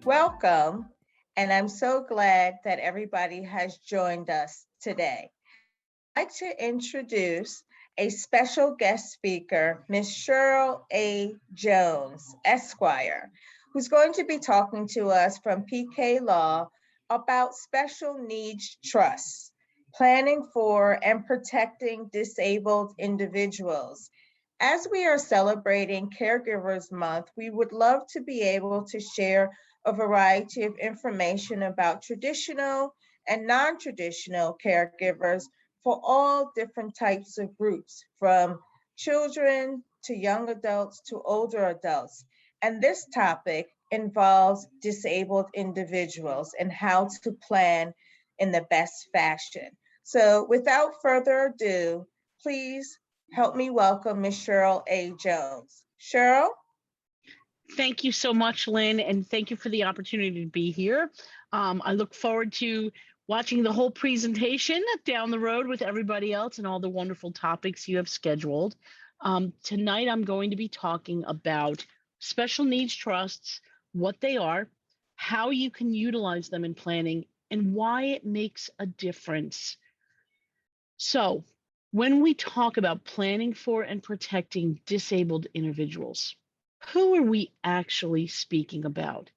Welcome, and I'm so glad that everybody has joined us today. I'd like to introduce a special guest speaker, Ms. Cheryl Jones, Esquire, who's going to be talking to us from PK Law about special needs trusts, planning for and protecting disabled individuals. As we are celebrating Caregivers Month, we would love to be able to share a variety of information about traditional and non-traditional caregivers for all different types of groups, from children to young adults to older adults. And this topic involves disabled individuals and how to plan in the best fashion. So without further ado, please help me welcome Ms. Cheryl Jones. Cheryl? Thank you so much, Lynn, and thank you for the opportunity to be here. I look forward to watching the whole presentation down the road with everybody else and all the wonderful topics you have scheduled. Tonight, I'm going to be talking about special needs trusts, what they are, how you can utilize them in planning, and why it makes a difference. So, when we talk about planning for and protecting disabled individuals, who are we actually speaking about?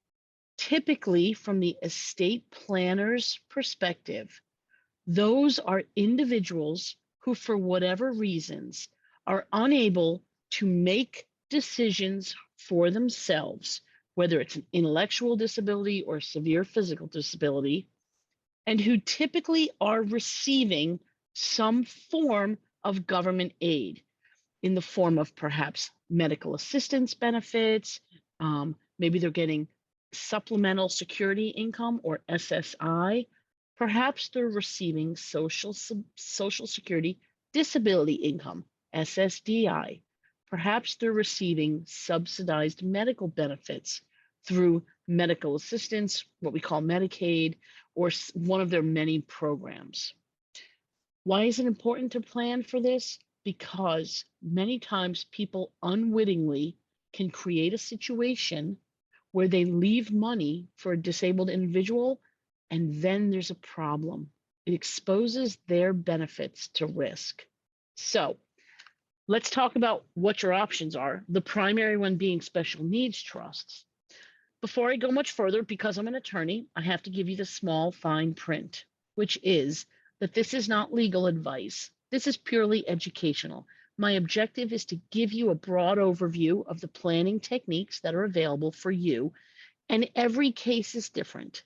Typically, from the estate planner's perspective, those are individuals who, for whatever reasons, are unable to make decisions for themselves, whether it's an intellectual disability or severe physical disability, and who typically are receiving some form of government aid in the form of perhaps medical assistance benefits. Maybe they're getting supplemental security income or SSI. Perhaps they're receiving social security disability income, SSDI. Perhaps they're receiving subsidized medical benefits through medical assistance, what we call Medicaid, or one of their many programs. Why is it important to plan for this? Because many times people unwittingly can create a situation where they leave money for a disabled individual, and then there's a problem. It exposes their benefits to risk. So let's talk about what your options are, the primary one being special needs trusts. Before I go much further, because I'm an attorney, I have to give you the small fine print, which is that this is not legal advice. This is purely educational. My objective is to give you a broad overview of the planning techniques that are available for you, and every case is different.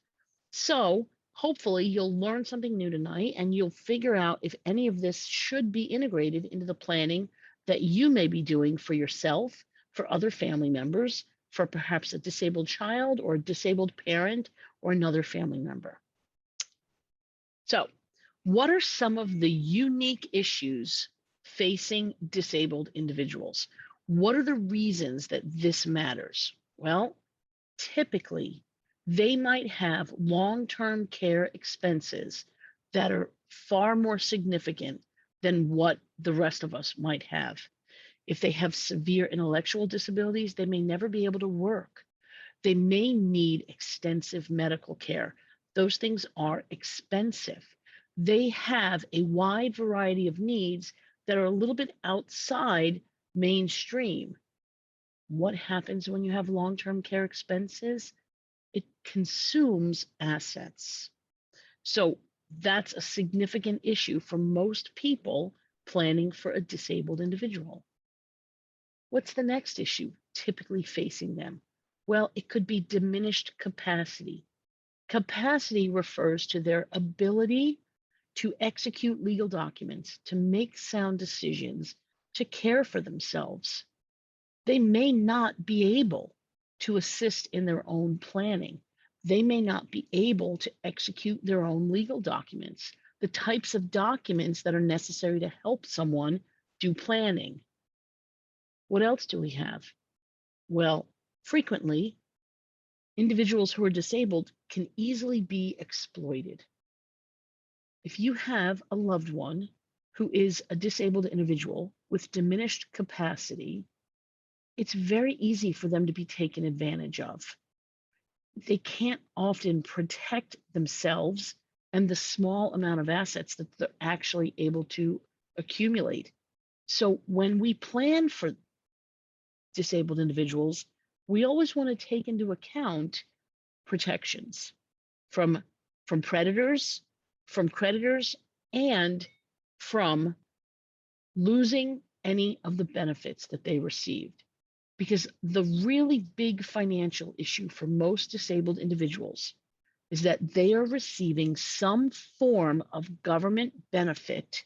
So hopefully you'll learn something new tonight and you'll figure out if any of this should be integrated into the planning that you may be doing for yourself, for other family members, for perhaps a disabled child or a disabled parent or another family member. So, what are some of the unique issues facing disabled individuals? What are the reasons that this matters? Well, typically, they might have long-term care expenses that are far more significant than what the rest of us might have. If they have severe intellectual disabilities, they may never be able to work. They may need extensive medical care. Those things are expensive. They have a wide variety of needs that are a little bit outside mainstream. What happens when you have long-term care expenses? It consumes assets. So that's a significant issue for most people planning for a disabled individual. What's the next issue typically facing them? Well, it could be diminished capacity. Capacity refers to their ability to execute legal documents, to make sound decisions, to care for themselves. They may not be able to assist in their own planning. They may not be able to execute their own legal documents, the types of documents that are necessary to help someone do planning. What else do we have? Well, frequently, individuals who are disabled can easily be exploited. If you have a loved one who is a disabled individual with diminished capacity, it's very easy for them to be taken advantage of. they can't often protect themselves and the small amount of assets that they're actually able to accumulate. So when we plan for disabled individuals, we always want to take into account protections from predators, from creditors, and from losing any of the benefits that they received. Because the really big financial issue for most disabled individuals is that they are receiving some form of government benefit.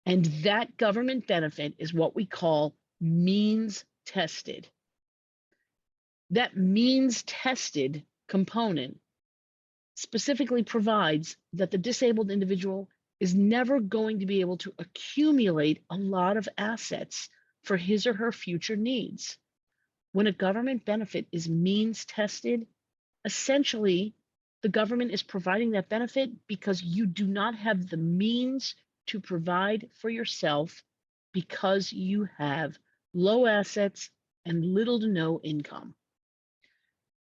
And that government benefit is what we call means tested. That means tested component specifically provides that the disabled individual is never going to be able to accumulate a lot of assets for his or her future needs. When a government benefit is means tested, essentially, the government is providing that benefit because you do not have the means to provide for yourself because you have low assets and little to no income.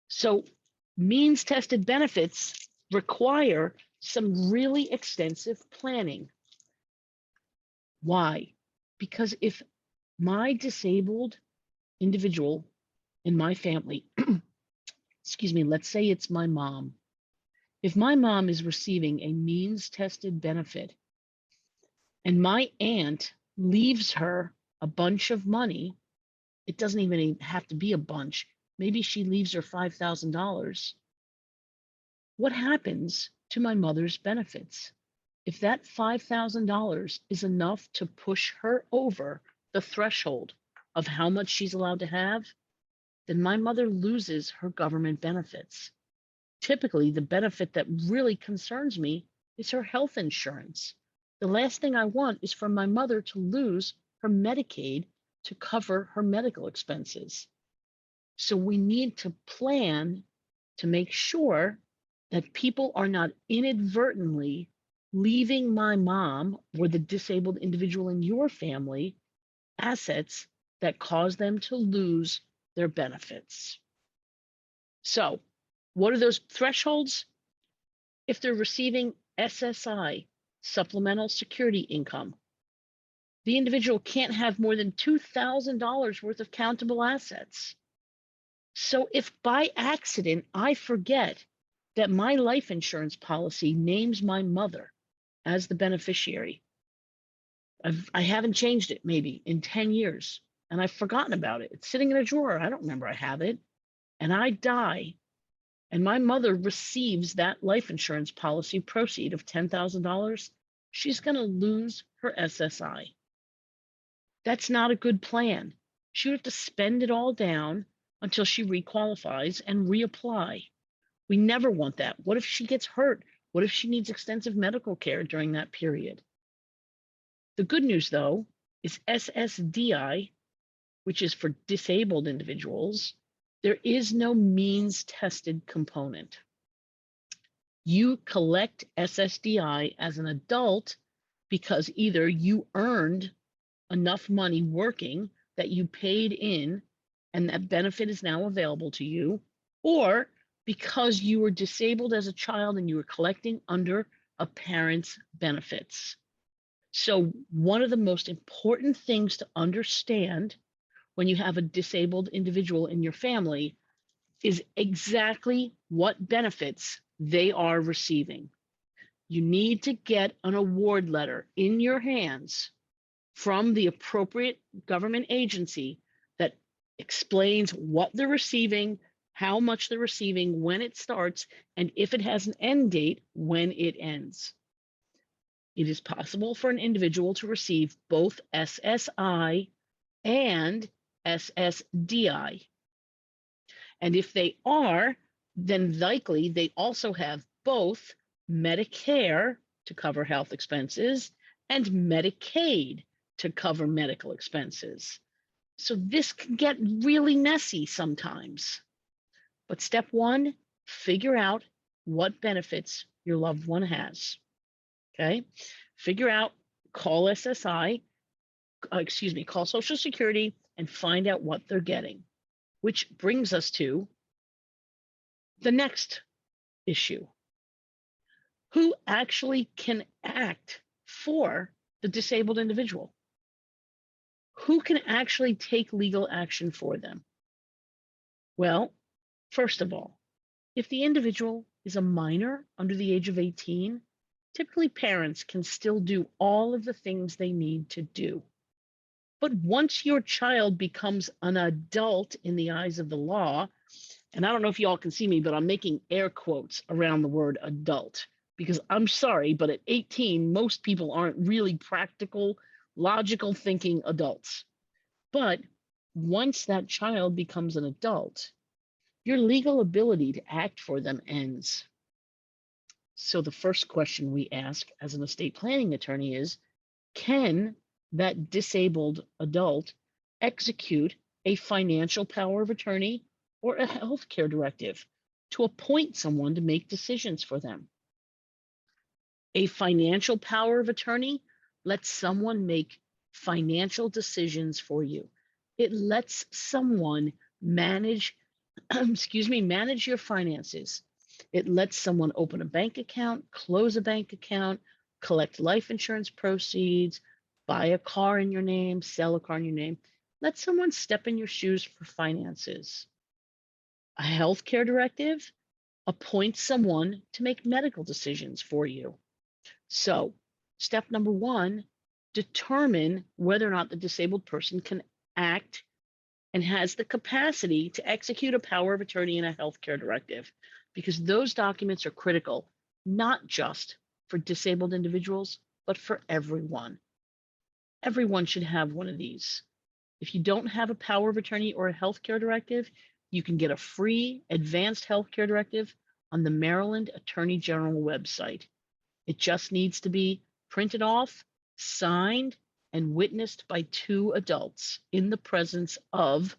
So means tested benefits require some really extensive planning. Why? Because if my disabled individual in my family, excuse me, let's say it's my mom. If my mom is receiving a means tested benefit and my aunt leaves her a bunch of money, it doesn't even have to be a bunch. Maybe she leaves her $5,000. What happens to my mother's benefits? If that $5,000 is enough to push her over the threshold of how much she's allowed to have, then my mother loses her government benefits. Typically, the benefit that really concerns me is her health insurance. The last thing I want is for my mother to lose her Medicaid to cover her medical expenses. So we need to plan to make sure that people are not inadvertently leaving my mom or the disabled individual in your family assets that cause them to lose their benefits. So, what are those thresholds? If they're receiving SSI, supplemental security income, the individual can't have more than $2,000 worth of countable assets. So if by accident I forget that my life insurance policy names my mother as the beneficiary, I haven't changed it maybe in 10 years, and I've forgotten about it. It's sitting in a drawer. I don't remember I have it. And I die, and my mother receives that life insurance policy proceed of $10,000, she's going to lose her SSI. That's not a good plan. She would have to spend it all down until she requalifies and reapply. We never want that. What if she gets hurt? What if she needs extensive medical care during that period? The good news, though, is SSDI, which is for disabled individuals, there is no means tested component. You collect SSDI as an adult because either you earned enough money working that you paid in and that benefit is now available to you, or because you were disabled as a child and you were collecting under a parent's benefits. So one of the most important things to understand when you have a disabled individual in your family is exactly what benefits they are receiving. You need to get an award letter in your hands from the appropriate government agency that explains what they're receiving, how much they're receiving, when it starts, and if it has an end date, when it ends. It is possible for an individual to receive both SSI and SSDI. And if they are, then likely they also have both Medicare to cover health expenses and Medicaid to cover medical expenses. So this can get really messy sometimes. But step one, figure out what benefits your loved one has. Okay, figure out, call SSI, call Social Security and find out what they're getting, which brings us to The next issue: who actually can act for the disabled individual? Who can actually take legal action for them? Well, first of all, if the individual is a minor under the age of 18, typically parents can still do all of the things they need to do. But once your child becomes an adult in the eyes of the law, and I don't know if y'all can see me, but I'm making air quotes around the word adult, because I'm sorry, but at 18, most people aren't really practical, logical thinking adults. But once that child becomes an adult, your legal ability to act for them ends. So the first question we ask as an estate planning attorney is, can that disabled adult execute a financial power of attorney or a healthcare directive to appoint someone to make decisions for them? A financial power of attorney lets someone make financial decisions for you. It lets someone manage manage your finances. It lets someone open a bank account, close a bank account, collect life insurance proceeds, buy a car in your name, sell a car in your name. Let someone step in your shoes for finances. A healthcare directive appoints someone to make medical decisions for you. So, step number one, determine whether or not the disabled person can act and has the capacity to execute a power of attorney and a healthcare directive, because those documents are critical, not just for disabled individuals, but for everyone. Everyone should have one of these. If you don't have a power of attorney or a healthcare directive, you can get a free advanced healthcare directive on the Maryland Attorney General website. It just needs to be printed off, signed, and witnessed by 2 adults in the presence of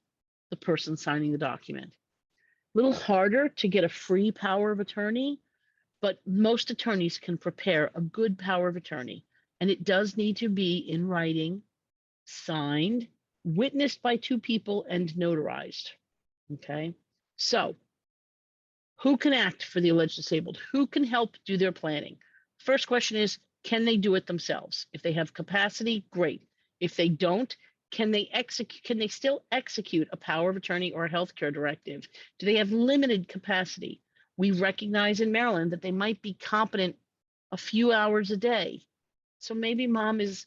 the person signing the document. A little harder to get a free power of attorney, but most attorneys can prepare a good power of attorney, and it does need to be in writing, signed, witnessed by 2 people, and notarized. Okay, so who can act for the alleged disabled? Who can help do their planning? First question is, can they do it themselves? If they have capacity, great. If they don't, can they still execute a power of attorney or a healthcare directive? Do they have limited capacity? We recognize in Maryland that they might be competent a few hours a day. So maybe mom is,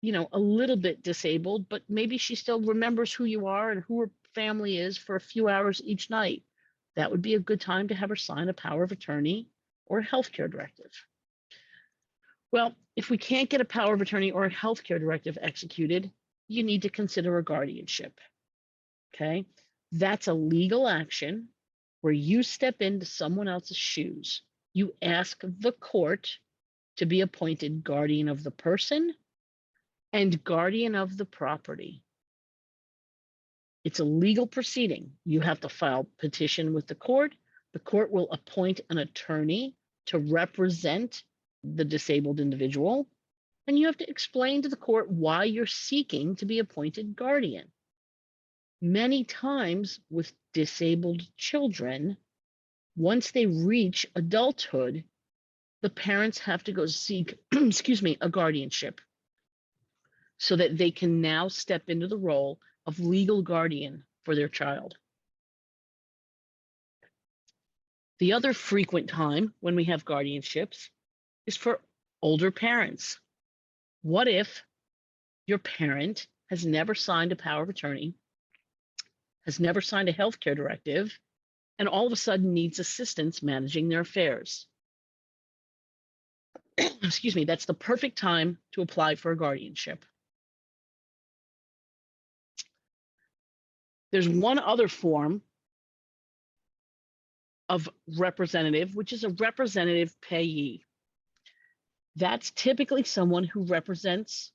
a little bit disabled, but maybe she still remembers who you are and who her family is for a few hours each night. That would be a good time to have her sign a power of attorney or a healthcare directive. Well, if we can't get a power of attorney or a healthcare directive executed, you need to consider a guardianship. Okay, that's a legal action where you step into someone else's shoes. You ask the court to be appointed guardian of the person and guardian of the property. It's a legal proceeding. You have to file petition with the court. The court will appoint an attorney to represent the disabled individual, and you have to explain to the court why you're seeking to be appointed guardian. Many times with disabled children, once they reach adulthood, the parents have to go seek, a guardianship so that they can now step into the role of legal guardian for their child. The other frequent time when we have guardianships is for older parents. What if your parent has never signed a power of attorney, has never signed a healthcare directive, and all of a sudden needs assistance managing their affairs? That's the perfect time to apply for a guardianship. There's one other form of representative, which is a representative payee. That's typically someone who represents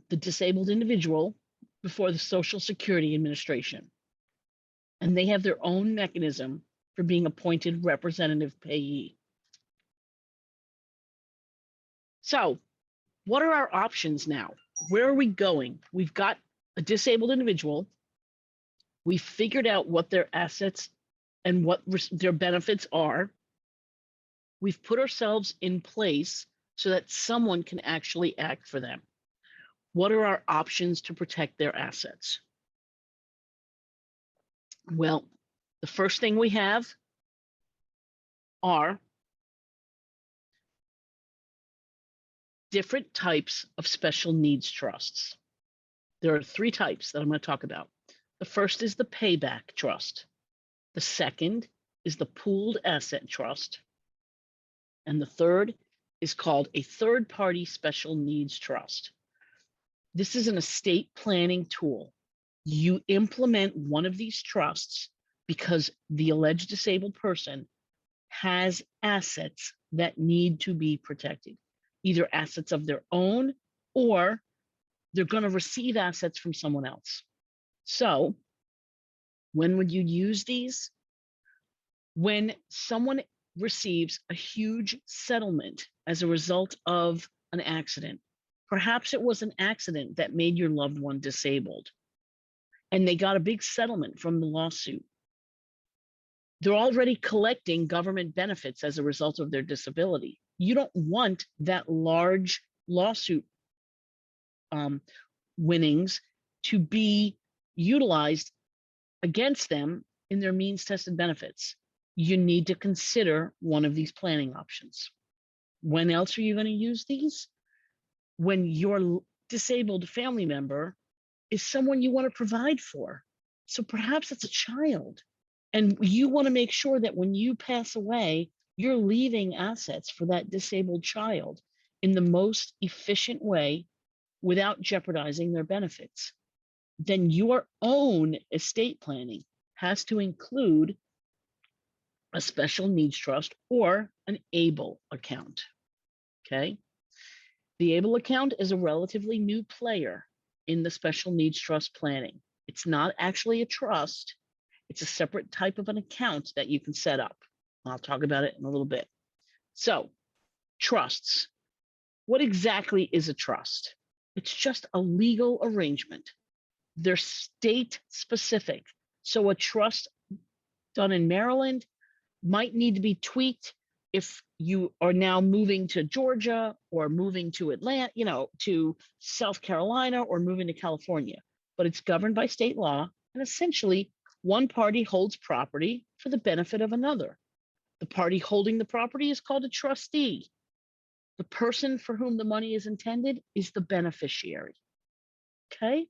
the disabled individual before the Social Security Administration. And they have their own mechanism for being appointed representative payee. So, what are our options now? Where are we going? We've got a disabled individual. We figured out what their assets and what their benefits are, we've put ourselves in place so that someone can actually act for them. What are our options to protect their assets? Well, the first thing we have are different types of special needs trusts. There are 3 types that I'm going to talk about. The first is the Payback Trust. The second is the Pooled Asset Trust. And the third is called a Third-Party Special Needs Trust. This is an estate planning tool. You implement one of these trusts because the alleged disabled person has assets that need to be protected, either assets of their own or they're going to receive assets from someone else. So when would you use these? When someone receives a huge settlement as a result of an accident. Perhaps it was an accident that made your loved one disabled, and they got a big settlement from the lawsuit. They're already collecting government benefits as a result of their disability. You don't want that large lawsuit winnings to be utilized against them in their means tested benefits. You need to consider one of these planning options. When else are you going to use these? When your disabled family member is someone you want to provide for. So perhaps it's a child, and you want to make sure that when you pass away, you're leaving assets for that disabled child in the most efficient way without jeopardizing their benefits. Then your own estate planning has to include a special needs trust or an ABLE account, okay? The ABLE account is a relatively new player in the special needs trust planning. It's not actually a trust. It's a separate type of an account that you can set up. I'll talk about it in a little bit. So, trusts. What exactly is a trust? It's just a legal arrangement. They're state specific. So a trust done in Maryland might need to be tweaked if you are now moving to Georgia or moving to Atlanta, to South Carolina or moving to California. But it's governed by state law, and essentially one party holds property for the benefit of another. The party holding the property is called a trustee. The person for whom the money is intended is the beneficiary. Okay?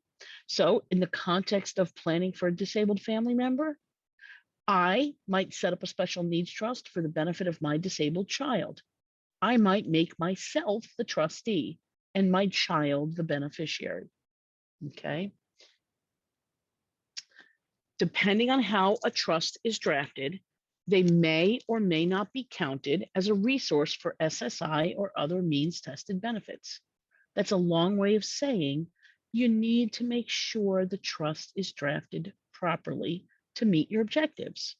So in the context of planning for a disabled family member, I might set up a special needs trust for the benefit of my disabled child. I might make myself the trustee and my child the beneficiary. Okay? Depending on how a trust is drafted, they may or may not be counted as a resource for SSI or other means tested benefits. That's a long way of saying you need to make sure the trust is drafted properly to meet your objectives.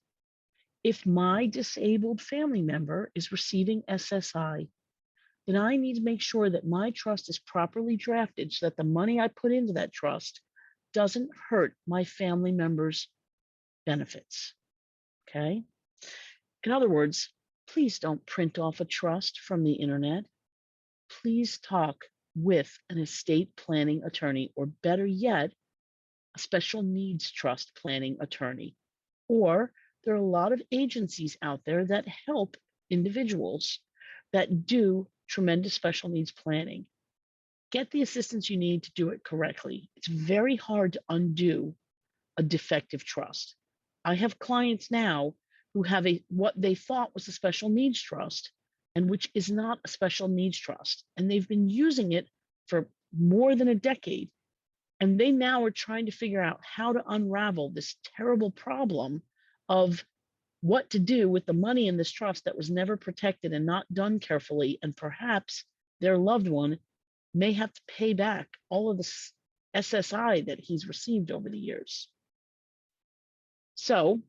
If my disabled family member is receiving SSI, then I need to make sure that my trust is properly drafted so that the money I put into that trust doesn't hurt my family member's benefits. Okay? In other words, please don't print off a trust from the internet. Please talk with an estate planning attorney, or better yet, a special needs trust planning attorney. Or there are a lot of agencies out there that help individuals that do tremendous special needs planning. Get the assistance you need to do it correctly. It's very hard to undo a defective trust. I have clients now who have what they thought was a special needs trust, and which is not a special needs trust. And they've been using it for more than a decade. And they now are trying to figure out how to unravel this terrible problem of what to do with the money in this trust that was never protected and not done carefully. And perhaps their loved one may have to pay back all of the SSI that he's received over the years. So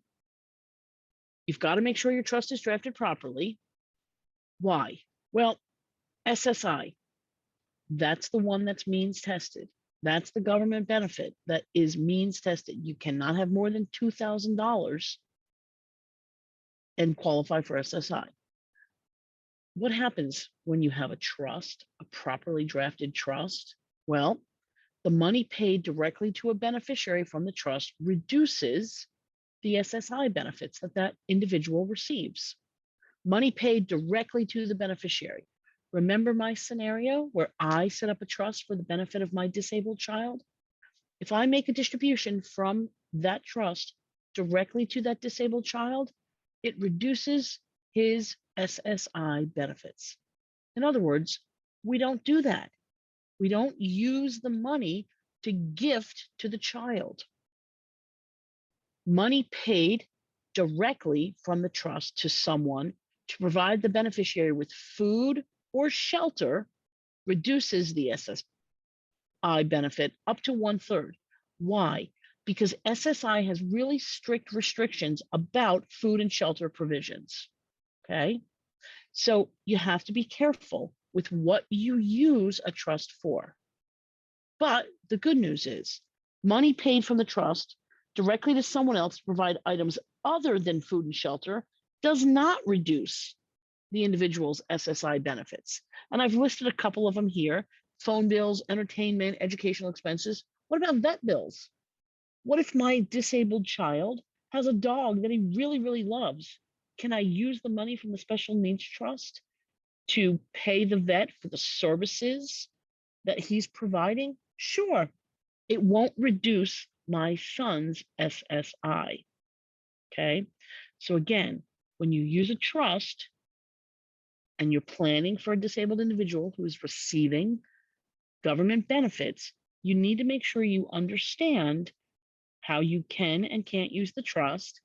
you've got to make sure your trust is drafted properly. Why? Well, SSI, that's the one that's means tested. That's the government benefit that is means tested. You cannot have more than $2,000 and qualify for SSI. What happens when you have a trust, a properly drafted trust? Well, the money paid directly to a beneficiary from the trust reduces the SSI benefits that that individual receives. Money paid directly to the beneficiary. Remember my scenario where I set up a trust for the benefit of my disabled child? If I make a distribution from that trust directly to that disabled child, it reduces his SSI benefits. In other words, we don't do that. We don't use the money to gift to the child. Money paid directly from the trust to someone to provide the beneficiary with food or shelter reduces the SSI benefit up to 1/3. Why? Because SSI has really strict restrictions about food and shelter provisions. Okay, so you have to be careful with what you use a trust for. But the good news is money paid from the trust directly to someone else to provide items other than food and shelter does not reduce the individual's SSI benefits. And I've listed a couple of them here: phone bills, entertainment, educational expenses. What about vet bills? What if my disabled child has a dog that he really, really loves? Can I use the money from the special needs trust to pay the vet for the services that he's providing? Sure, it won't reduce my son's SSI. Okay, so again, when you use a trust and you're planning for a disabled individual who is receiving government benefits, you need to make sure you understand how you can and can't use the trust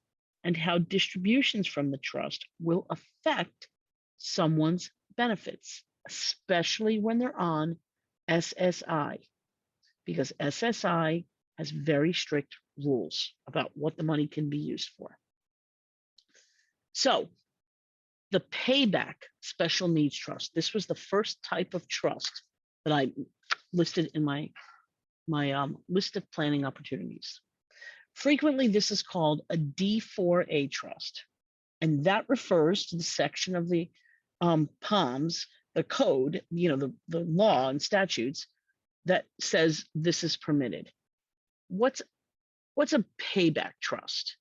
and how distributions from the trust will affect someone's benefits, especially when they're on SSI, because SSI has very strict rules about what the money can be used for. So the Payback Special Needs Trust, this was the first type of trust that I listed in my list of planning opportunities. Frequently, this is called a D4A trust, and that refers to the section of the POMS, the code, the law and statutes that says this is permitted. What's a payback trust?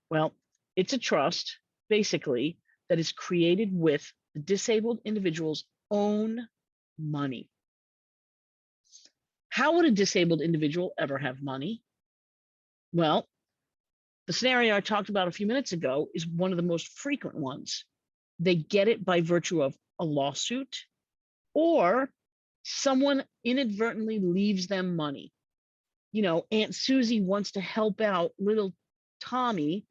Well, it's a trust basically that is created with the disabled individual's own money. How would a disabled individual ever have money? Well, the scenario I talked about a few minutes ago is one of the most frequent ones. They get it by virtue of a lawsuit, or someone inadvertently leaves them money. Aunt Susie wants to help out little Tommy,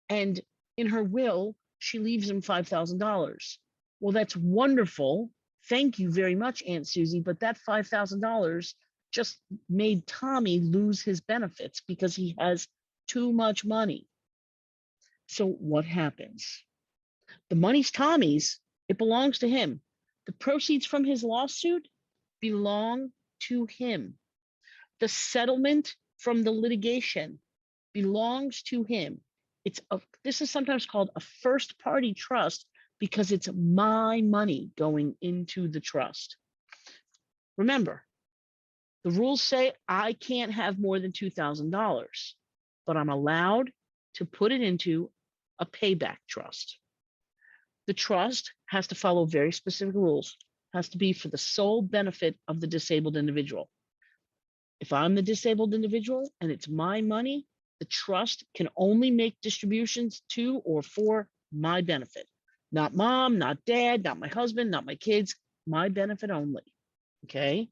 and in her will, she leaves him $5,000. Well, that's wonderful. Thank you very much, Aunt Susie, but that $5,000 just made Tommy lose his benefits because he has too much money. So what happens? The money's Tommy's. It belongs to him. The proceeds from his lawsuit belong to him. The settlement from the litigation belongs to him. This is sometimes called a first-party trust because it's my money going into the trust. Remember, the rules say I can't have more than $2,000, but I'm allowed to put it into a payback trust. The trust has to follow very specific rules, has to be for the sole benefit of the disabled individual. If I'm the disabled individual and it's my money, the trust can only make distributions to or for my benefit. Not mom, not dad, not my husband, not my kids, my benefit only. Okay?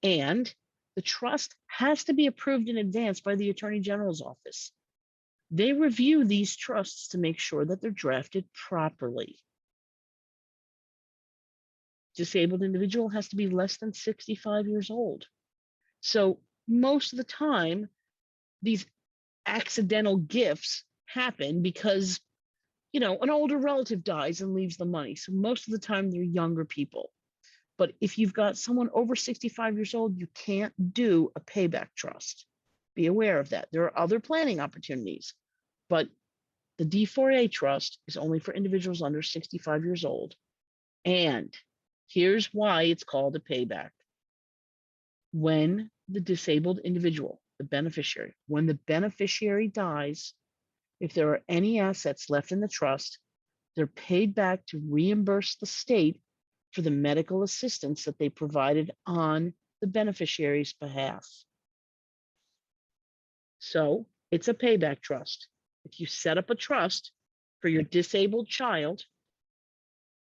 And the trust has to be approved in advance by the Attorney General's office. They review these trusts to make sure that they're drafted properly. Disabled individual has to be less than 65 years old. So most of the time, these accidental gifts happen because, an older relative dies and leaves the money. So most of the time, they're younger people. But if you've got someone over 65 years old, you can't do a payback trust. Be aware of that. There are other planning opportunities, but the D4A trust is only for individuals under 65 years old. And here's why it's called a payback. When the disabled individual, the beneficiary, when the beneficiary dies, if there are any assets left in the trust, they're paid back to reimburse the state for the medical assistance that they provided on the beneficiary's behalf. So it's a payback trust. If you set up a trust for your disabled child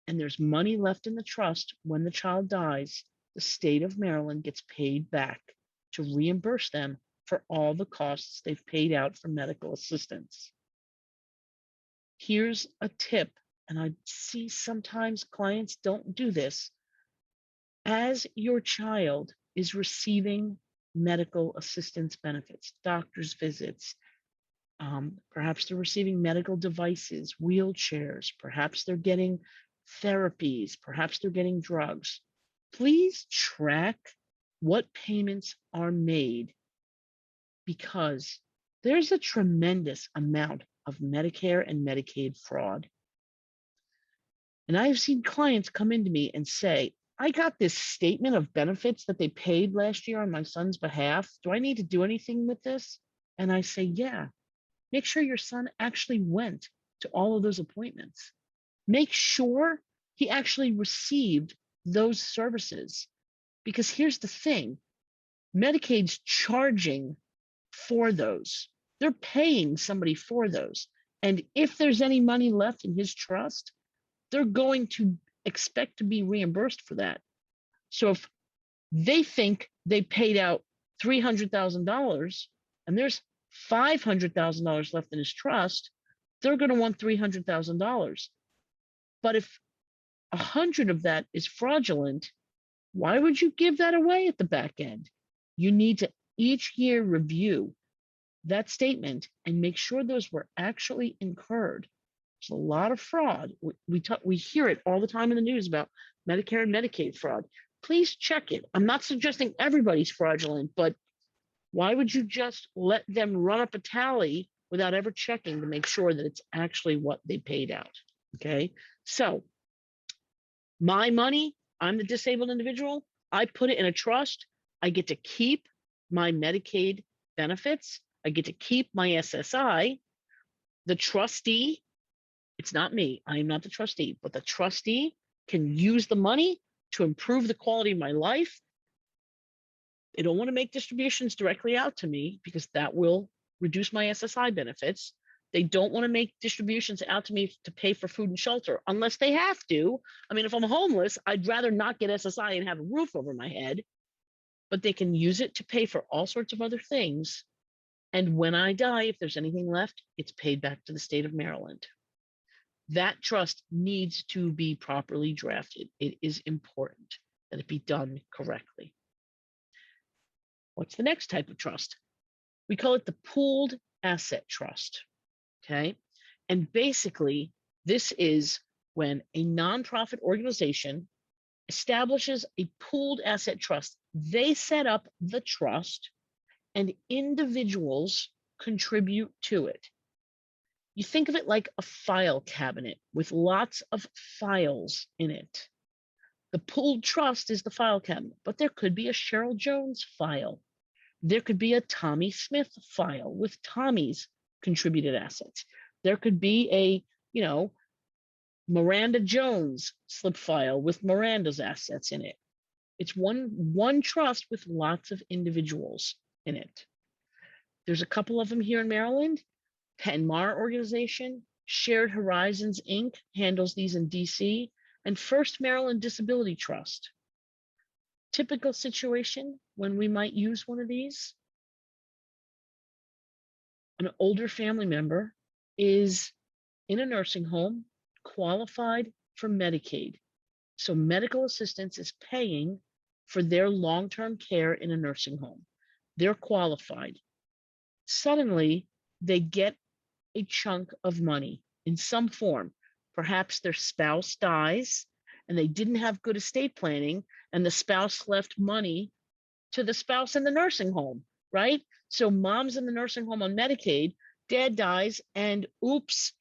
and there's money left in the trust when the child dies, the state of Maryland gets paid back to reimburse them for all the costs they've paid out for medical assistance. Here's a tip, and I see sometimes clients don't do this. As your child is receiving medical assistance benefits, doctor's visits, perhaps they're receiving medical devices, wheelchairs, perhaps they're getting therapies, perhaps they're getting drugs. Please track what payments are made, because there's a tremendous amount of Medicare and Medicaid fraud. And I've seen clients come into me and say, I got this statement of benefits that they paid last year on my son's behalf. Do I need to do anything with this? And I say, yeah. Make sure your son actually went to all of those appointments. Make sure he actually received those services. Because here's the thing, Medicaid's charging for those. They're paying somebody for those. And if there's any money left in his trust, they're going to expect to be reimbursed for that. So if they think they paid out $300,000 and there's $500,000 left in his trust, they're going to want $300,000. But if 100 of that is fraudulent, why would you give that away at the back end? You need to each year review that statement and make sure those were actually incurred. There's a lot of fraud. We hear it all the time in the news about Medicare and Medicaid fraud. Please check it. I'm not suggesting everybody's fraudulent, but why would you just let them run up a tally without ever checking to make sure that it's actually what they paid out? Okay, so my money, I'm the disabled individual, I put it in a trust, I get to keep my Medicaid benefits, I get to keep my SSI. The trustee, it's not me, I am not the trustee, but the trustee can use the money to improve the quality of my life. They don't want to make distributions directly out to me because that will reduce my SSI benefits. They don't want to make distributions out to me to pay for food and shelter unless they have to. I mean, if I'm homeless, I'd rather not get SSI and have a roof over my head, but they can use it to pay for all sorts of other things. And when I die, if there's anything left, it's paid back to the state of Maryland. That trust needs to be properly drafted. It is important that it be done correctly. What's the next type of trust? We call it the pooled asset trust, okay? And basically, this is when a nonprofit organization establishes a pooled asset trust. They set up the trust and individuals contribute to it. You think of it like a file cabinet with lots of files in it. The pooled trust is the file cabinet, but there could be a Cheryl Jones file. There could be a Tommy Smith file with Tommy's contributed assets. There could be a, Miranda Jones slip file with Miranda's assets in it. It's one trust with lots of individuals in it. There's a couple of them here in Maryland. Penmar Organization, Shared Horizons, Inc. handles these in DC, and First Maryland Disability Trust. Typical situation when we might use one of these, an older family member is in a nursing home, qualified for Medicaid. So medical assistance is paying for their long-term care in a nursing home. They're qualified. Suddenly, they get a chunk of money in some form. Perhaps their spouse dies and they didn't have good estate planning and the spouse left money to the spouse in the nursing home, right? So mom's in the nursing home on Medicaid, dad dies, and oops,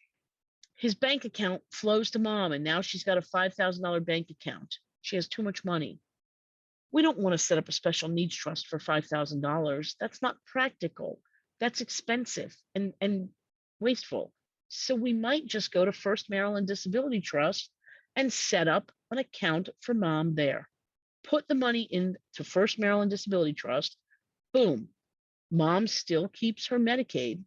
His bank account flows to mom, and now she's got a $5,000 bank account. She has too much money. We don't want to set up a special needs trust for $5,000. That's not practical. That's expensive and wasteful. So we might just go to First Maryland Disability Trust and set up an account for mom there. Put the money into First Maryland Disability Trust. Boom. Mom still keeps her Medicaid,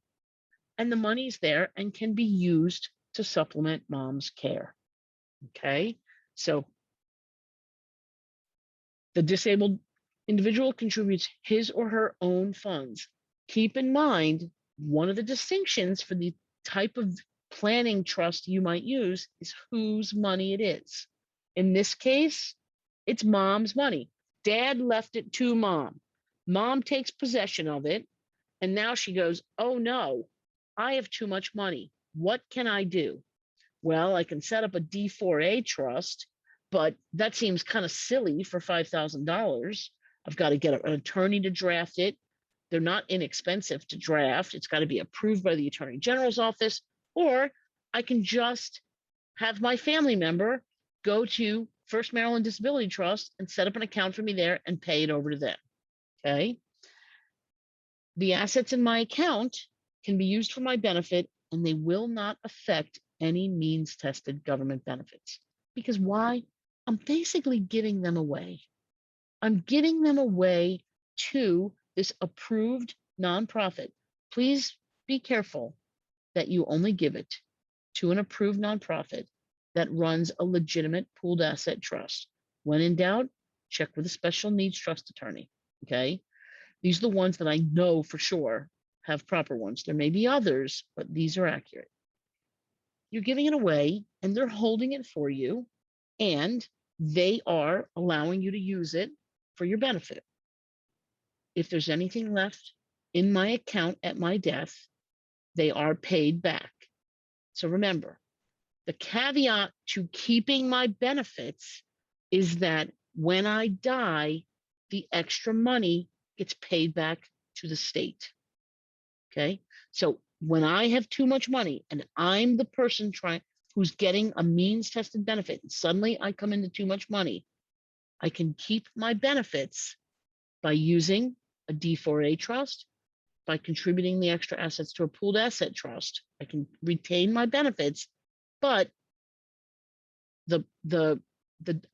and the money's there and can be used to supplement mom's care. Okay. So the disabled individual contributes his or her own funds. Keep in mind, one of the distinctions for the type of planning trust you might use is whose money it is. In this case, it's mom's money. Dad left it to mom. Mom takes possession of it, and now she goes, oh no, I have too much money. What can I do? Well, I can set up a D4A trust, but that seems kind of silly for $5,000. I've got to get an attorney to draft it. They're not inexpensive to draft. It's got to be approved by the Attorney General's office, or I can just have my family member go to First Maryland Disability Trust and set up an account for me there and pay it over to them. Okay. The assets in my account can be used for my benefit, and they will not affect any means tested government benefits. Because why? I'm basically giving them away. I'm giving them away to this approved nonprofit. Please be careful that you only give it to an approved nonprofit that runs a legitimate pooled asset trust. When in doubt, check with a special needs trust attorney. Okay. These are the ones that I know for sure have proper ones. There may be others, but these are accurate. You're giving it away and they're holding it for you, and they are allowing you to use it for your benefit. If there's anything left in my account at my death, they are paid back. So remember, the caveat to keeping my benefits is that when I die, the extra money gets paid back to the state. Okay. So when I have too much money and I'm the person who's getting a means tested benefit, and suddenly I come into too much money, I can keep my benefits by using a D4A trust, by contributing the extra assets to a pooled asset trust. I can retain my benefits, but the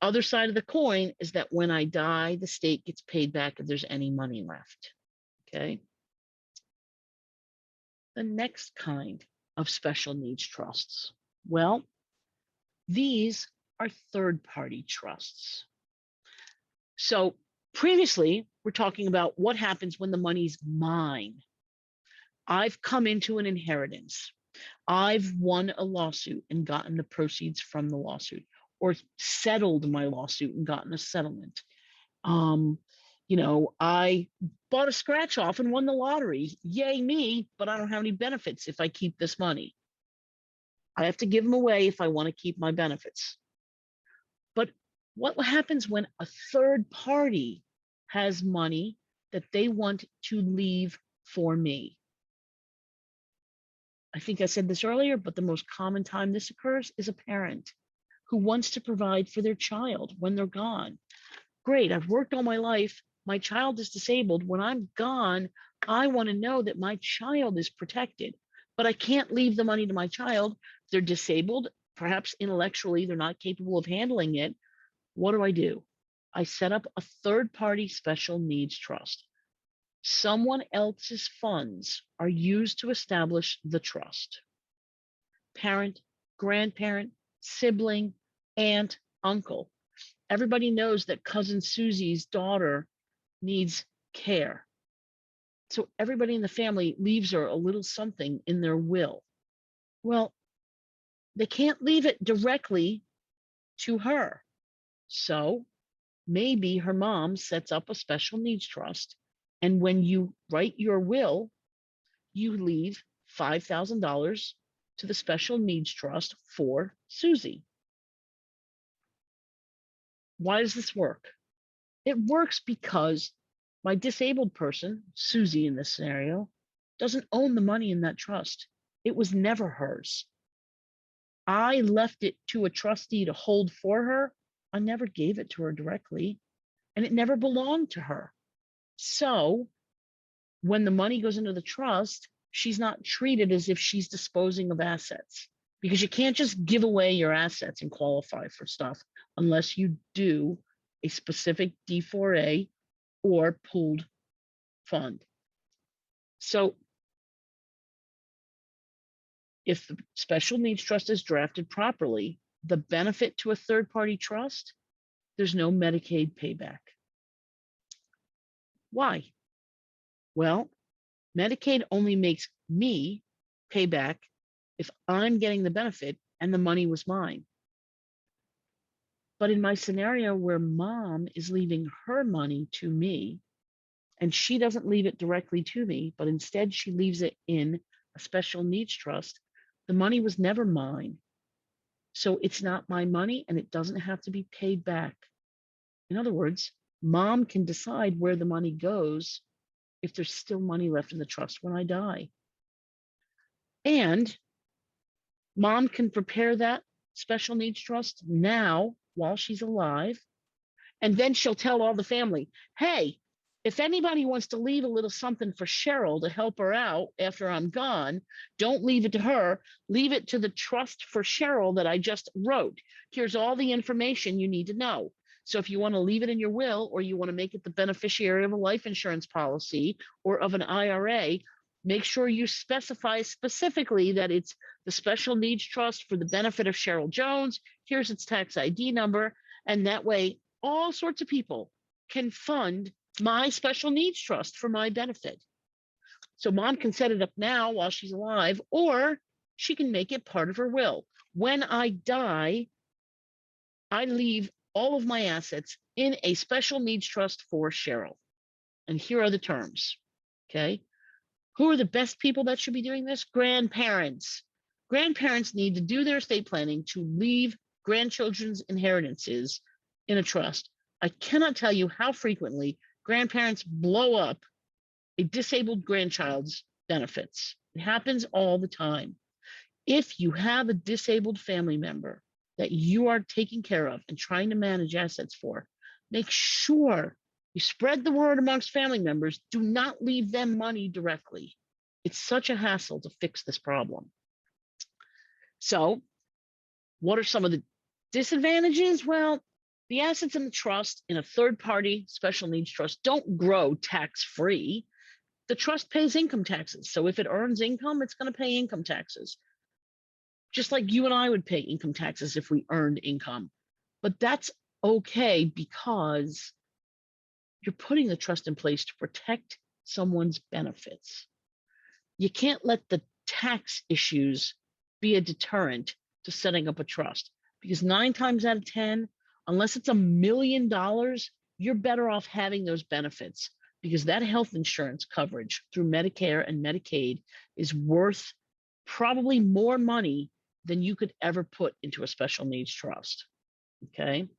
other side of the coin is that when I die, the state gets paid back if there's any money left. Okay. The next kind of special needs trusts. Well, these are third-party trusts. So previously, we're talking about what happens when the money's mine. I've come into an inheritance. I've won a lawsuit and gotten the proceeds from the lawsuit, or settled my lawsuit and gotten a settlement. I bought a scratch off and won the lottery. Yay me, but I don't have any benefits if I keep this money. I have to give them away if I want to keep my benefits. But what happens when a third party has money that they want to leave for me? I think I said this earlier, but the most common time this occurs is a parent who wants to provide for their child when they're gone. Great, I've worked all my life. My child is disabled. When I'm gone, I want to know that my child is protected, but I can't leave the money to my child. They're disabled, perhaps intellectually, they're not capable of handling it. What do? I set up a third-party special needs trust. Someone else's funds are used to establish the trust. Parent, grandparent, sibling, aunt, uncle. Everybody knows that cousin Susie's daughter needs care. So everybody in the family leaves her a little something in their will. Well, they can't leave it directly to her. So maybe her mom sets up a special needs trust. And when you write your will, you leave $5,000 to the special needs trust for Susie. Why does this work? It works because my disabled person, Susie in this scenario, doesn't own the money in that trust. It was never hers. I left it to a trustee to hold for her, I never gave it to her directly, and it never belonged to her. So when the money goes into the trust, she's not treated as if she's disposing of assets, because you can't just give away your assets and qualify for stuff unless you do a specific D4A or pooled fund. So if the special needs trust is drafted properly, the benefit to a third-party trust, there's no Medicaid payback. Why? Well, Medicaid only makes me pay back if I'm getting the benefit and the money was mine. But in my scenario where mom is leaving her money to me, and she doesn't leave it directly to me, but instead she leaves it in a special needs trust, the money was never mine. So it's not my money and it doesn't have to be paid back. In other words, mom can decide where the money goes if there's still money left in the trust when I die. And mom can prepare that special needs trust now while she's alive. And then she'll tell all the family, hey, if anybody wants to leave a little something for Cheryl to help her out after I'm gone, don't leave it to her. Leave it to the trust for Cheryl that I just wrote. Here's all the information you need to know. So if you want to leave it in your will, or you want to make it the beneficiary of a life insurance policy or of an IRA, make sure you specify specifically that it's the special needs trust for the benefit of Cheryl Jones. Here's its tax ID number. And that way, all sorts of people can fund my special needs trust for my benefit. So mom can set it up now while she's alive, or she can make it part of her will. When I die, I leave all of my assets in a special needs trust for Cheryl. And here are the terms, okay? Who are the best people that should be doing this? Grandparents. Grandparents need to do their estate planning to leave grandchildren's inheritances in a trust. I cannot tell you how frequently grandparents blow up a disabled grandchild's benefits. It happens all the time. If you have a disabled family member that you are taking care of and trying to manage assets for, make sure you spread the word amongst family members. Do not leave them money directly. It's such a hassle to fix this problem. So, what are some of the disadvantages? Well, the assets in the trust in a third-party special needs trust don't grow tax-free. The trust pays income taxes. So if it earns income, it's going to pay income taxes. Just like you and I would pay income taxes if we earned income. But that's okay because you're putting the trust in place to protect someone's benefits. You can't let the tax issues be a deterrent to setting up a trust, because 9 times out of 10, unless it's $1 million, you're better off having those benefits, because that health insurance coverage through Medicare and Medicaid is worth probably more money than you could ever put into a special needs trust, okay?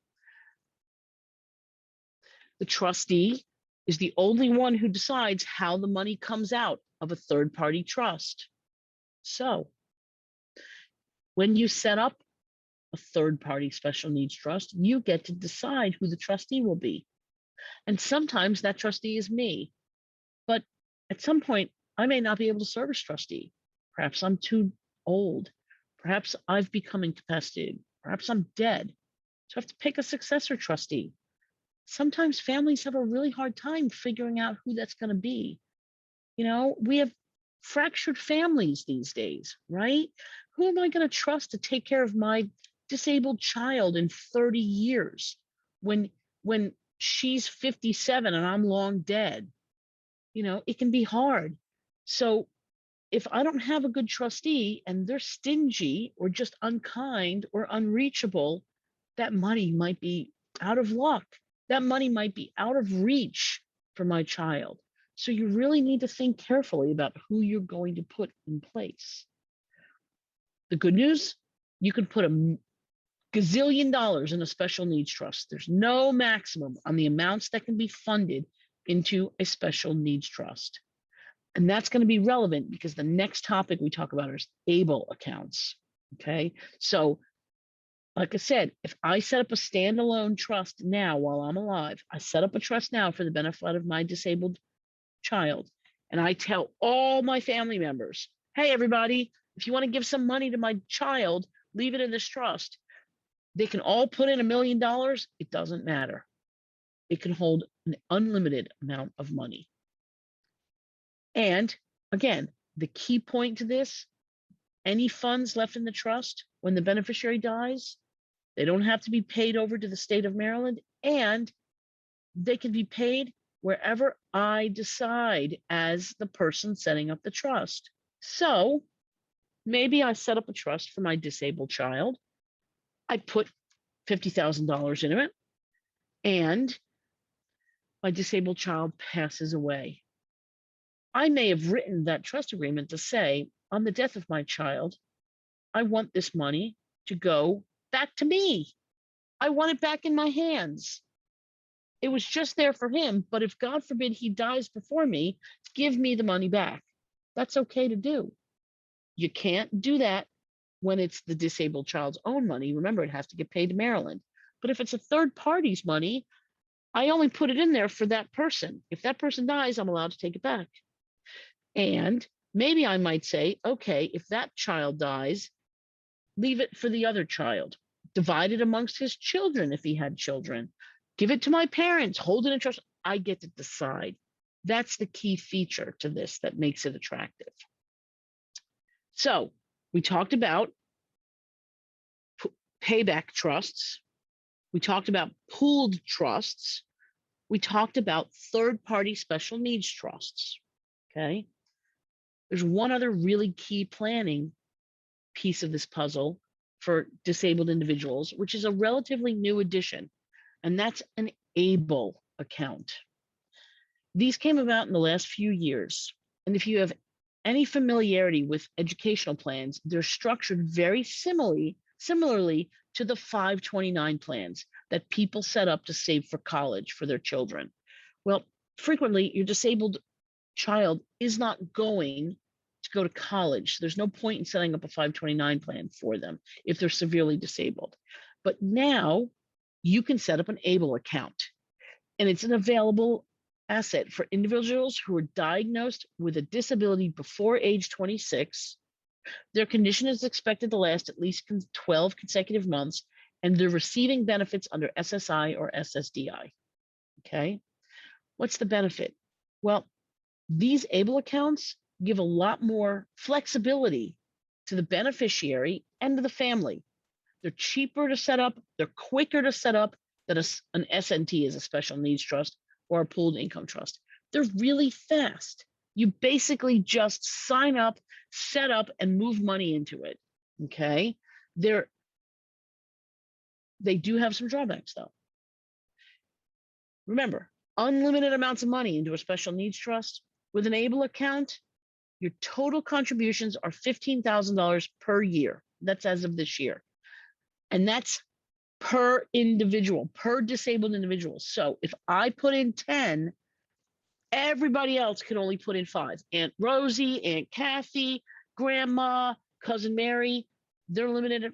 The trustee is the only one who decides how the money comes out of a third-party trust. So when you set up a third-party special needs trust, you get to decide who the trustee will be. And sometimes that trustee is me. But at some point, I may not be able to serve as trustee. Perhaps I'm too old. Perhaps I've become incapacitated. Perhaps I'm dead. So I have to pick a successor trustee. Sometimes families have a really hard time figuring out who that's going to be. You know, we have fractured families these days, right? Who am I going to trust to take care of my disabled child in 30 years when she's 57 and I'm long dead? You know, it can be hard. So if I don't have a good trustee and they're stingy or just unkind or unreachable, that money might be out of luck. That money might be out of reach for my child. So you really need to think carefully about who you're going to put in place. The good news, you can put $1 gazillion in a special needs trust. There's no maximum on the amounts that can be funded into a special needs trust. And that's going to be relevant because the next topic we talk about is ABLE accounts. Okay, so like I said, if I set up a standalone trust now while I'm alive, I set up a trust now for the benefit of my disabled child, and I tell all my family members, hey, everybody, if you want to give some money to my child, leave it in this trust. They can all put in $1 million. It doesn't matter. It can hold an unlimited amount of money. And again, the key point to this, any funds left in the trust when the beneficiary dies, they don't have to be paid over to the state of Maryland, and they can be paid wherever I decide as the person setting up the trust. So maybe I set up a trust for my disabled child. I put $50,000 into it, and my disabled child passes away. I may have written that trust agreement to say, on the death of my child, I want this money to go back to me. I want it back in my hands. It was just there for him, but if God forbid he dies before me, give me the money back. That's okay to do. You can't do that when it's the disabled child's own money. Remember, it has to get paid to Maryland. But if it's a third party's money, I only put it in there for that person. If that person dies, I'm allowed to take it back. And maybe I might say, okay, if that child dies, leave it for the other child. Divide it amongst his children if he had children. Give it to my parents, hold it in trust. I get to decide. That's the key feature to this that makes it attractive. So we talked about payback trusts. We talked about pooled trusts. We talked about third-party special needs trusts, okay? There's one other really key planning piece of this puzzle for disabled individuals, which is a relatively new addition, and that's an ABLE account. These came about in the last few years, and if you have any familiarity with educational plans, they're structured very similarly to the 529 plans that people set up to save for college for their children. Well, frequently your disabled child is not going to go to college. There's no point in setting up a 529 plan for them if they're severely disabled. But now you can set up an ABLE account, and it's an available asset for individuals who are diagnosed with a disability before age 26. Their condition is expected to last at least 12 consecutive months, and they're receiving benefits under SSI or SSDI. Okay, what's the benefit? Well, these ABLE accounts give a lot more flexibility to the beneficiary and to the family. They're cheaper to set up, they're quicker to set up than an SNT is a special needs trust or a pooled income trust. They're really fast. You basically just sign up, set up, and move money into it, okay? They do have some drawbacks though. Remember, unlimited amounts of money into a special needs trust. With an ABLE account, your total contributions are $15,000 per year. That's as of this year. And that's per individual, per disabled individual. So if I put in 10, everybody else can only put in 5. Aunt Rosie, Aunt Kathy, Grandma, Cousin Mary, they're limited at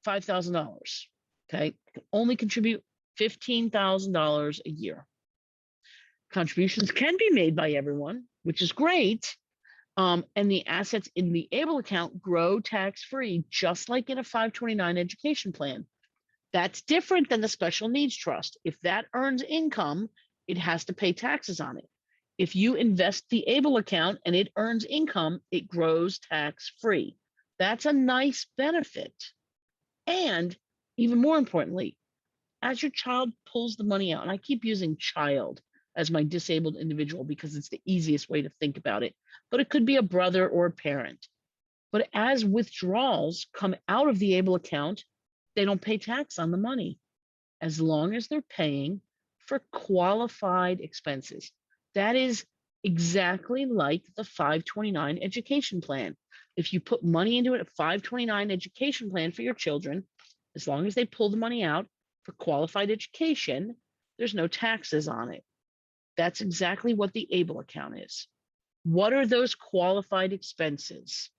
$5,000. Okay, can only contribute $15,000 a year. Contributions can be made by everyone, which is great. And the assets in the ABLE account grow tax-free, just like in a 529 education plan. That's different than the special needs trust. If that earns income, it has to pay taxes on it. If you invest the ABLE account and it earns income, it grows tax-free. That's a nice benefit. And even more importantly, as your child pulls the money out, and I keep using child as my disabled individual because it's the easiest way to think about it, but it could be a brother or a parent. But as withdrawals come out of the ABLE account, they don't pay tax on the money as long as they're paying for qualified expenses. That is exactly like the 529 education plan. If you put money into it, a 529 education plan for your children, as long as they pull the money out for qualified education, there's no taxes on it. That's exactly what the ABLE account is. What are those qualified expenses?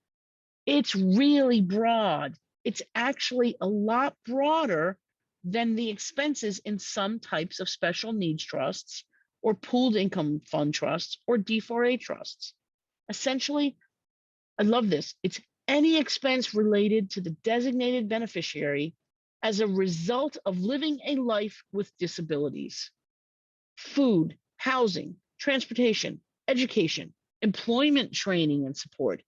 It's really broad. It's actually a lot broader than the expenses in some types of special needs trusts or pooled income fund trusts or D4A trusts. Essentially, I love this. It's any expense related to the designated beneficiary as a result of living a life with disabilities. Food, housing, transportation, education, employment training and support,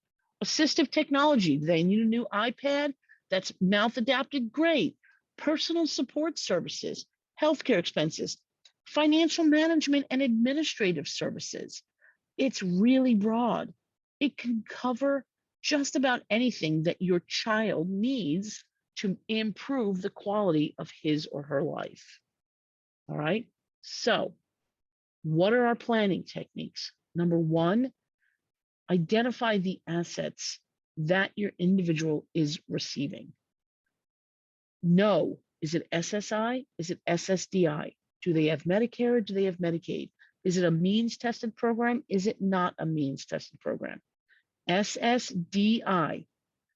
assistive technology. They need a new iPad that's mouth adapted, great. Personal support services, healthcare expenses, financial management and administrative services. It's really broad. It can cover just about anything that your child needs to improve the quality of his or her life. All right. So, what are our planning techniques? Number one, identify the assets that your individual is receiving. Know, is it SSI? Is it SSDI? Do they have Medicare? Or do they have Medicaid? Is it a means tested program? Is it not a means tested program? SSDI,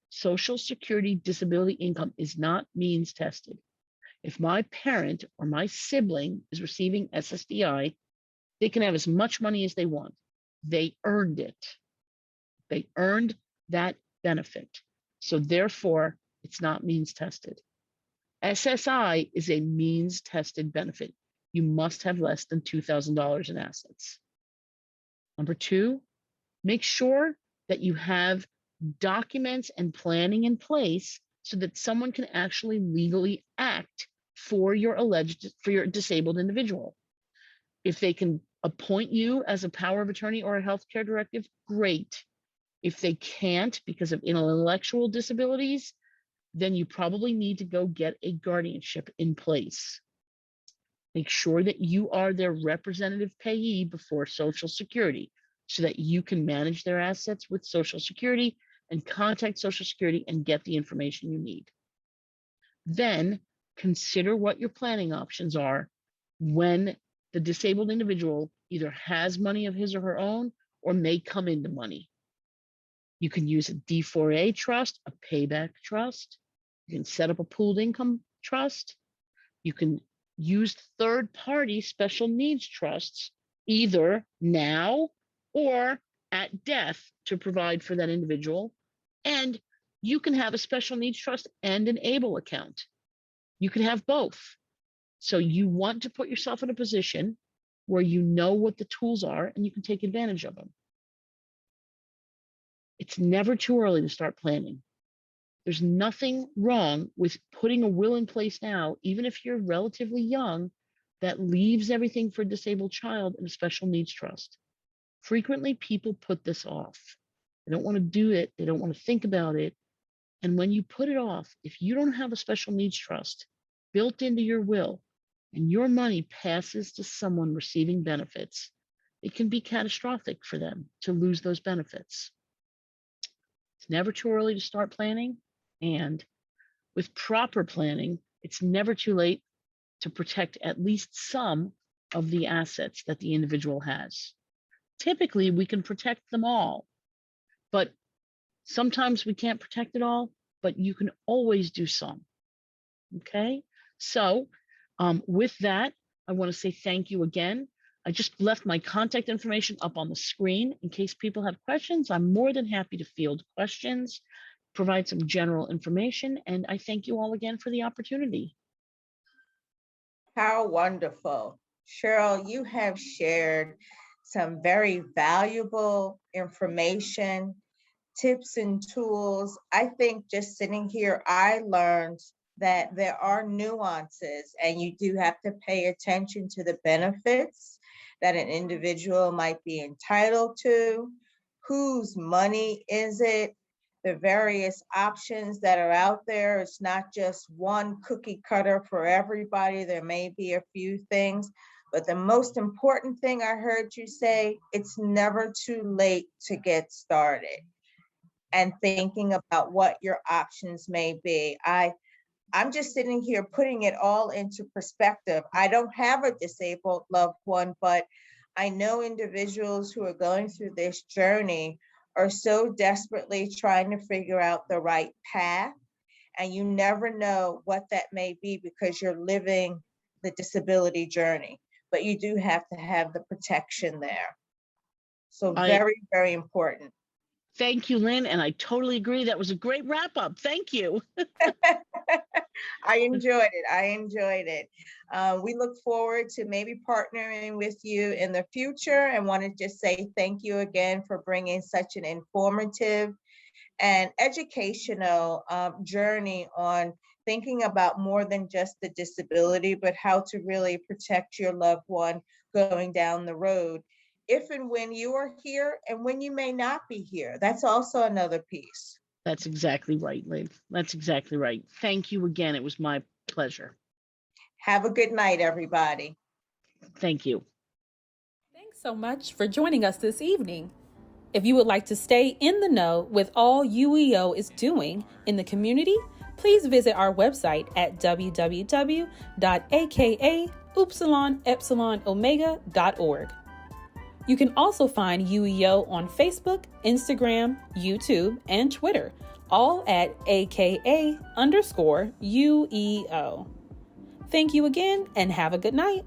Social Security Disability Income, is not means tested. If my parent or my sibling is receiving SSDI, they can have as much money as they want. They earned it. They earned that benefit. So therefore, it's not means tested. SSI is a means tested benefit. You must have less than $2,000 in assets. Number two, make sure that you have documents and planning in place so that someone can actually legally act for your disabled individual. If they can appoint you as a power of attorney or a healthcare directive, great. If they can't because of intellectual disabilities, then you probably need to go get a guardianship in place. Make sure that you are their representative payee before Social Security so that you can manage their assets with Social Security and contact Social Security and get the information you need. Then consider what your planning options are when the disabled individual either has money of his or her own or may come into money. You can use a D4A trust, a payback trust. You can set up a pooled income trust. You can use third-party special needs trusts, either now or at death, to provide for that individual. And you can have a special needs trust and an ABLE account. You can have both. So you want to put yourself in a position where you know what the tools are and you can take advantage of them. It's never too early to start planning. There's nothing wrong with putting a will in place now, even if you're relatively young, that leaves everything for a disabled child in a special needs trust. Frequently, people put this off. They don't want to do it. They don't want to think about it. And when you put it off, if you don't have a special needs trust built into your will and your money passes to someone receiving benefits, it can be catastrophic for them to lose those benefits. It's never too early to start planning. And with proper planning, it's never too late to protect at least some of the assets that the individual has. Typically, we can protect them all, but sometimes we can't protect it all, but you can always do some. Okay, so with that, I want to say thank you again. I just left my contact information up on the screen in case people have questions. I'm more than happy to field questions, provide some general information, and I thank you all again for the opportunity. How wonderful. Cheryl, you have shared some very valuable information, tips and tools. I think just sitting here, I learned that there are nuances and you do have to pay attention to the benefits that an individual might be entitled to, whose money is it, the various options that are out there. It's not just one cookie cutter for everybody. There may be a few things, but the most important thing I heard you say, it's never too late to get started and thinking about what your options may be. I'm just sitting here putting it all into perspective. I don't have a disabled loved one, but I know individuals who are going through this journey are so desperately trying to figure out the right path, and you never know what that may be because you're living the disability journey, but you do have to have the protection there. So very, very important. Thank you, Lynn, and I totally agree. That was a great wrap up. Thank you. I enjoyed it. I enjoyed it. We look forward to maybe partnering with you in the future, and want to just say thank you again for bringing such an informative and educational journey on thinking about more than just the disability, but how to really protect your loved one going down the road, if and when you are here and when you may not be here. That's also another piece. That's exactly right, Lynn. That's exactly right. Thank you again. It was my pleasure. Have a good night, everybody. Thank you. Thanks so much for joining us this evening. If you would like to stay in the know with all UEO is doing in the community, please visit our website at www.aka-upsilon-epsilon-omega.org. You can also find UEO on Facebook, Instagram, YouTube, and Twitter, all at AKA_UEO. Thank you again and have a good night.